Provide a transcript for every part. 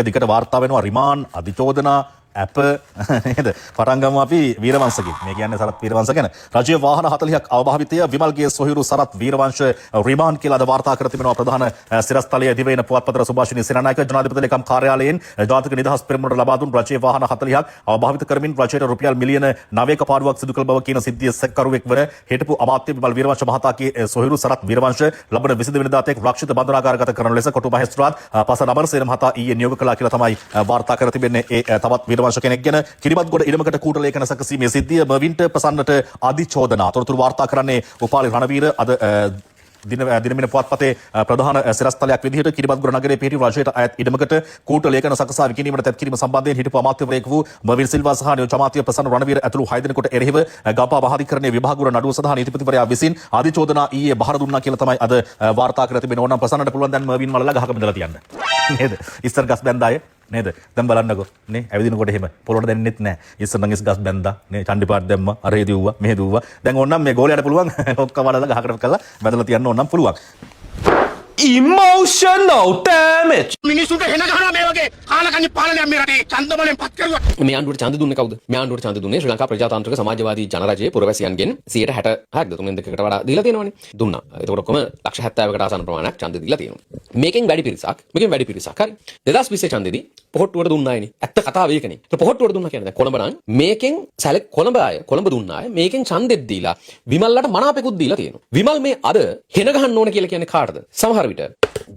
දිගට වාර්තා වෙනවා රිමාන් අධිචෝදනා ඇප නේද පටන් ගමු අපි වීරවංශගෙන් මේ කියන්නේ සරත් වීරවංශ ගැන රජයේ වාහන 40ක් අවභාවිතය විමල්ගේ සොහිරු සරත් වීරවංශ රිමාන් කියලා අද වාර්තා කර තිබෙනවා ප්‍රධාන සිරස්තලයේ දිවයින පුවත්පතර සුභාෂිනී සේනානායක ජනාධිපති ලේකම් කාර්යාලයෙන් ජාතික නිදහස් පෙරමුණට ලබා දුන් රජයේ වාහන 40ක් අවභාවිත කරමින් රජයට රුපියල් මිලියන 9ක පාඩුවක් සිදු කළ බව කියන සිද්ධිය සැකකරුවෙක් වන හිටපු අමාත්‍ය විමල් වීරවංශ මහතාගේ සොහිරු සරත් වීරවංශ ලබන 22 වෙනිදා තෙක් රක්ෂිත බන්ධනාගාරගත කරන ලෙස කොටුව මහේස්ත්‍රාත් පස නබරසේන මහතා ඊයේ නියෝග කළා කියලා තමයි වාර්තා කර තිබෙන්නේ ඒ තවත් වංශ කෙනෙක් ගැන කිරිබත්ගොඩ ඉඩමකට කූට ලේඛන සැකසීමේ සිද්ධිය මර්වින්ට ප්‍රසන්නට අධිචෝදනා තොරතුරු වාර්තා කරන්නේ උපාලි රණවීර අද දිනමින පුවත්පතේ ප්‍රධාන සිරස්තලයක් විදිහට කිරිබත්ගොඩ නගරයේ පිහිටි රජයට අයත් ඉඩමකට කූට ලේඛන සකසා විකිණීමට තැත් කිරීම සම්බන්ධයෙන් හිටපු අමාත්‍යවරයෙකු වූ මර්වින් සිල්වා සහ නියෝජ්‍ය අමාත්‍ය ප්‍රසන්න රණවීර ඇතුළු 6 දෙනෙකුට එරෙහිව ගම්පහ මහාධිකරණයේ විභාගුර නඩුව සඳහා නීතිපතිවරයා විසින් අධිචෝදනා ඊයේ බහර දුන්නා කියලා තමයි අද වාර්තා කර තිබෙන්නේ. ඕනනම් ප්‍රසන්නට පුළුවන් දැන් මර්වින් වලලා ගහක බඳලා තියන්න. නේද? ඉස්සර ගස් බැන්දාය නේද? දැන් බලන්නකෝ නේ ඇවිදිනකොට එහෙම පොළොට දැනෙන්නෙත් නැහැ. ඉස්සර නම් ගස් බැන්දා නේ චණ්ඩිපාට දැම්මා අර හේදුවා මෙහෙ දුව්වා. දැන් ඕනනම් මේ ගෝලයට පුළුවන් ඔක්කොම වලලා ගහකට කරලා බඳලා තියන්න ඕනනම් පුළුවන්. Emotional damage. මිනිසුන්ට හෙන ගහනවා මේ වගේ කාලකන්ණි පාලනයක් මේ රටේ ඡන්ද බලෙන් පත් කරුවා. මේ ආණ්ඩුවට ඡන්ද දුන්නේ කවුද? මේ ආණ්ඩුවට ඡන්ද දුන්නේ ශ්‍රී ලංකා ප්‍රජාතාන්ත්‍රික සමාජවාදී ජනරජයේ පුරවැසියන්ගෙන් 60%ක්ද තුනෙන් දෙකකට වඩා දීලා තියෙනවනේ. දුන්නා. ඒකට ඔක්කොම ලක්ෂ 70කට ආසන්න ප්‍රමාණයක් ඡන්ද දීලා තියෙනවා. මේකෙන් වැඩි පිරිසක් හරි 2020 ඡන්දෙදී පොහොට්ටුවට දුන්නායනේ. ඇත්ත කතාව ඒකනේ. ඒක පොහොට්ටුවට දුන්නා කියන්නේ දැන් කොළඹ නම් මේකෙන් කොළඹ දුන්නාය. මේකෙන් ඡන්දෙත් දීලා විමල්ලට මනාපෙකුත් දීලා තියෙනවා. විමල් මේ අද හෙන ගහන්න ඕන කියලා කියන්නේ කාටද? සමහර විට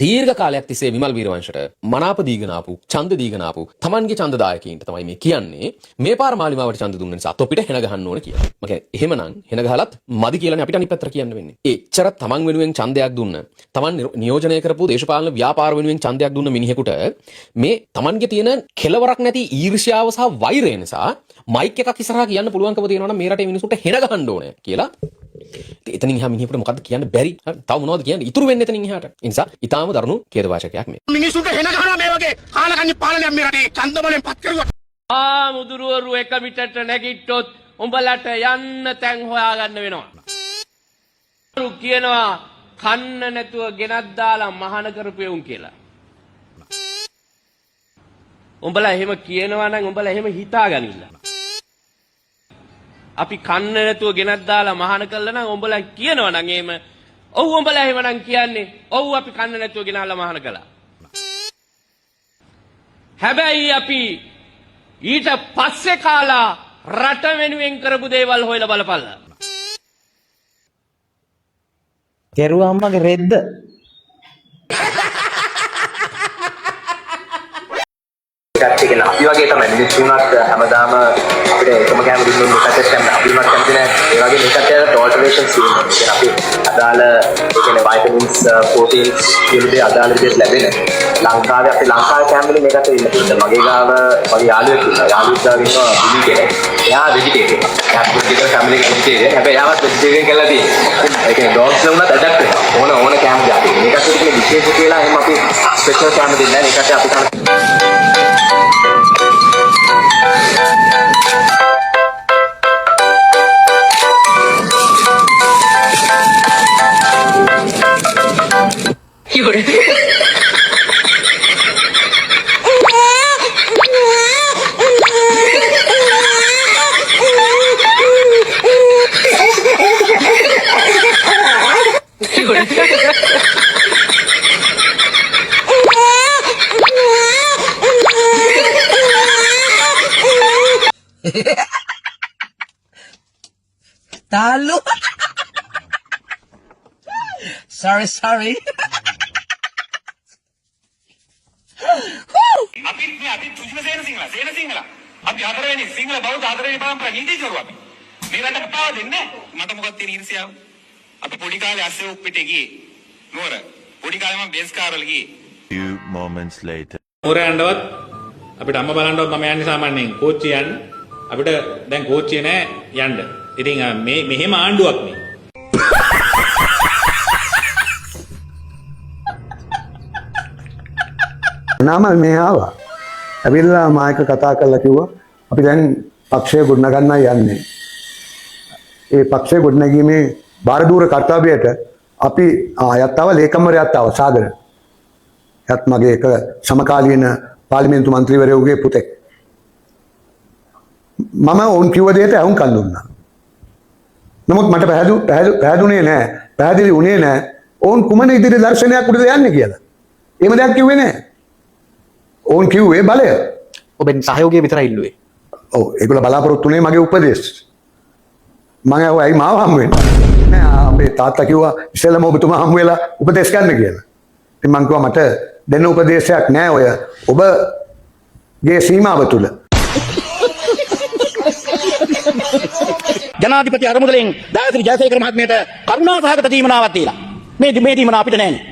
දීර්ඝ කාලයක් තිස්සේ විමල් වීරවංශට මනාප දීගෙන ආපු ඡන්ද දීගෙන ආපු Tamanගේ ඡන්දදායකයින්ට තමයි මේ කියන්නේ මේ පාර මාලිමාවට ඡන්ද දුන්න නිසා තොපිට හෙන ගහන්න ඕන කියලා. මම කියන්නේ එහෙමනම් හෙන ගහලත් මදි කියලානේ අපිට අනිත් පැත්තට කියන්න වෙන්නේ. එච්චර Taman වෙනුවෙන් ඡන්දයක් දුන්න Taman නියෝජනය කරපු දේශපාලන ව්‍යාපාර වෙනුවෙන් ඡන්දයක් දුන්න මිනිහෙකුට මේ Tamanගේ තියෙන කෙලවරක් නැති ඊර්ෂ්‍යාව සහ වෛරය නිසා මයික් එකක් ඉස්සරහා කියන්න පුළුවන්කම තියෙනවා නම් මේ රටේ මිනිසුන්ට හෙන ගහන්න ඕනේ කියලා. එතනින් එහා මිනිහෙකුට මොකද්ද කියන්න බැරි? තව මොනවද කියන්නේ? ඉතුරු වෙන්නේ එතනින් එහාට. ඒ නිසා ඊටාම දරුණු ඛේදවාචකයක් මේ. මිනිසුන්ට හෙන ගහනවා මේ වගේ කාලකන්ණි පාලනයක් මේ රටේ ඡන්ද බලෙන් පත් කරුවා. මුදුරුවරු එක මිටට නැගිට්ටොත් උඹලට යන්න තැන් හොයාගන්න වෙනවා. කියනවා කන්න නැතුව ගෙනත් දාලා මහාන කරපු එවුන් කියලා. උඹලා එහෙම කියනවා නම් උඹලා එහෙම හිතාගනින්න. අපි කන්න නැතුව ගෙනත් දාලා මහාන කළා නම් උඹලා කියනවා නම් එහෙම ඔව් උඹලා එහෙමනම් කියන්නේ ඔව් අපි කන්න නැතුව ගෙනල්ලා මහාන කළා. හැබැයි අපි ඊට පස්සේ කාලා රට වෙනුවෙන් කරපු දේවල් හොයලා බලපල්ලා. කෙරුවා අම්මගේ රෙද්ද. ගැටගෙන අපි වගේ තමයි මිනිස්සුන්වත් හැමදාම අපිට එකම කැම දුන්නු මේකට තමයි අපිවත් කැමති නැහැ. ඒ වගේ මේකට ටෝලරේෂන්ස් තියෙනවා. ඉතින් අපි අදාළ ඒ කියන්නේ වයිටමින්ස් ප්‍රෝටීන්ස් කියන දේ අදාළ විදිහට ලැබෙන. ලංකාවේ අපි ලංකාවේ කැම්වලින් මේකට ඉන්න පුළුවන්. මගේ ගාව මගේ යාළුවෙක් ඉන්නවා. යාළුවෙක් ගාව ඉන්නවා බිලි කෙනෙක්. එයා වෙජිටේරියන්. එයා පුදුජිකල් ෆැමිලි වෙජිටේරියන්. හැබැයි එයාවත් වෙජිටේරියන් කියලා තියෙනවා. ඒ කියන්නේ ඩොග්ස් වුණත් ඇඩැප්ට් වෙනවා. ඕන කැම් ගාව. මේකට කියන්නේ විශේෂ කියලා එහෙම අපි ස්පෙෂල් කැම් දෙන්නේ නැහැ. ඒකට අපි කරන Talo. Sorry. අපි තුජිම සේන සිංහල. අපි හතරවෙනි සිංහල බෞද්ධ හතරවෙනි පරම්පරාව නීතිඥවරු අපි. මේ රටට පාව දෙන්නේ මට මොකක්ද තියෙන ඊර්ෂ්‍යාව? අපි පොඩි කාලේ අස්සේ උප්පිට ගියේ. නෝර පොඩි කාලේ මම බේස් කාර්වල ගියේ. Few moments later. නෝර යන්නවත් අපිට අම්මා බලන්නවත් මම යන්නේ සාමාන්‍යයෙන් කෝච්චිය යන්න. අපිට දැන් කෝච්චිය නෑ යන්න. ඉතින් මෙහෙම ආණ්ඩුවක් නේ. නාමල් මේ ආවා. ඇවිල්ලා මායක කතා කරලා කිව්වා අපි දැන් පක්ෂය ගොඩනගන්නයි යන්නේ. ඒ පක්ෂය ගොඩනැගීමේ බාරදූර කර්තව්‍යයට අපි යත්තාව ලේකම්වරයාත් ආවා සාගර. යත් මගේ එක සමකාලීන පාර්ලිමේන්තු මන්ත්‍රීවරයෙකුගේ පුතෙක්. මම ඔවුන් කිව්ව දෙයට ඇහුම්කන් දුන්නා. නමුත් මට පැහැදුනේ නැහැ. පැහැදිලි වුණේ නැහැ. ඔවුන් කුමන ඉදිරි දර්ශනයක් උඩද යන්නේ කියලා. එහෙම දෙයක් කිව්වේ නැහැ. ඔවුන් කිව්වේ බලය. ඔබෙන් සහයෝගය විතරයි ඉල්ලුවේ. ඔව් ඒගොල්ලෝ බලාපොරොත්තු වුණේ මගේ උපදේශ. මම ඇහුවා ඇයි මාව හම්බ වෙන්නේ? නෑ අපේ තාත්තා කිව්වා ඉස්සෙල්ලාම ඔබතුමා හම්බ වෙලා උපදේශ ගන්න කියලා. ඉතින් මං කිව්වා මට දෙන්න උපදේශයක් නෑ ඔය ඔබගේ සීමාව තුල. ජනාධිපති අරමුදලෙන් දායත්‍රි ජයසේකර මහත්මයට කරුණාසහගත දීමනාවක් දීලා මේ දීමනාව අපිට නෑනේ.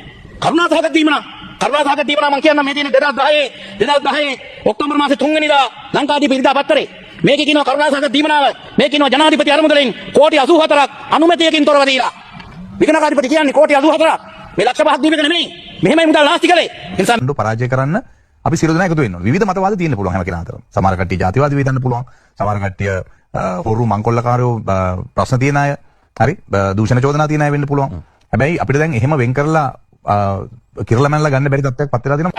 කරුණාසහගත දීමනාව මම කියන්න මේ තියෙන 2010 ඔක්තෝබර් මාසේ 3 වෙනිදා ලංකාදීප ඉරිදා පත්තරේ මේකේ කියනවා කරුණාසහගත දීමනාව මේ කියනවා ජනාධිපති අරමුදලෙන් කෝටි 84ක් අනුමැතියකින් තොරව දීලා විගණකාධිපති කියන්නේ කෝටි 84ක් මේ ලක්ෂ 5ක් දීපක නෙමෙයි මෙහෙමයි මුදල් නාස්ති කළේ ඒ නිසා පරාජය කරන්න අපි සියලු දෙනා එකතු වෙන්න ඕනේ. විවිධ මතවාද තියෙන්න පුළුවන් හැම කෙනා අතර. සමහර කට්ටිය ජාතිවාදී වෙන්න පුළුවන්. සමහර කට්ටිය හොරු මංකොල්ලකාරයෝ ප්‍රශ්න තියෙන අය. හරි දූෂණ චෝදනා තියෙන අය වෙන්න පුළුවන්. හැබැයි අපිට දැන් එහෙම වෙන් කරලා කිරලා මැනලා ගන්න බැරි තත්ත්වයක් පත් වෙලා තියෙනවා.